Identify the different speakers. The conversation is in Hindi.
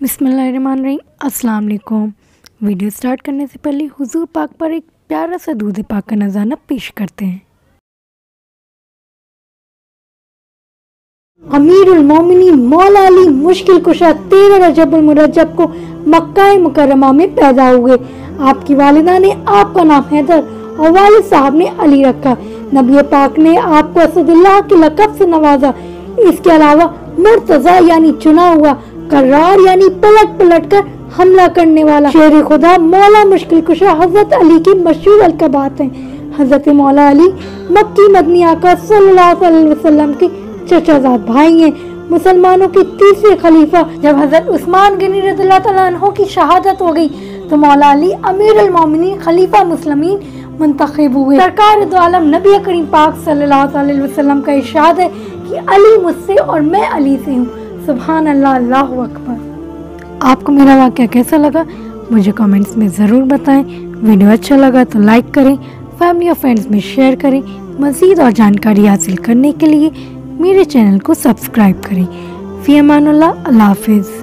Speaker 1: बिस्मिल्लाहिर्रहमानिर्रहीम। अस्सलाम वालेकुम। वीडियो स्टार्ट करने से पहले हुजूर पाक पर एक प्यारा सा दूध पाक का नज़ारा पेश करते हैं। अमीरुल मोमिनीन मौला अली मुश्किल कुशा 13 रजबुल मुरज्जब को मक्का मुकर्रमा में पैदा हुए। आपकी वालिदा ने आपका नाम हैदर और वालिद साहब ने अली रखा। नबी पाक ने आपको असदुल्लाह के लक़ब से नवाजा। इसके अलावा मुर्तज़ा यानी चुना हुआ, कर्रार यानी पलट पलट कर हमला करने वाला, शेर खुदा, मौला मुश्किल कुशा हजरत अली की मशहूर अलक़ाबात हैं। हजरत मौला अली मक्की मदनी आका सल्लल्लाहु अलैहि वसल्लम के चचाजाद भाई हैं। मुसलमानों के तीसरे खलीफा जब हजरत उस्मान गनी रज़ियल्लाहु तआला अन्हु की शहादत हो गई तो मौला अली अमीरुल मोमिनीन खलीफा मुस्लिमीन मुंतखब हुए। सरकार दो आलम नबी करीम पाक सल्लल्लाहु अलैहि वसल्लम का इरशाद है कि अली मुझसे और मैं अली से हूँ। सुभान अल्लाह, अल्लाहु अकबर। आपको मेरा वाक़या कैसा लगा मुझे कमेंट्स में ज़रूर बताएं। वीडियो अच्छा लगा तो लाइक करें, फैमिली और फ्रेंड्स में शेयर करें। मज़ीद और जानकारी हासिल करने के लिए मेरे चैनल को सब्सक्राइब करें। फ़ी अमानुल्लाह, अल्लाह हाफ़िज़।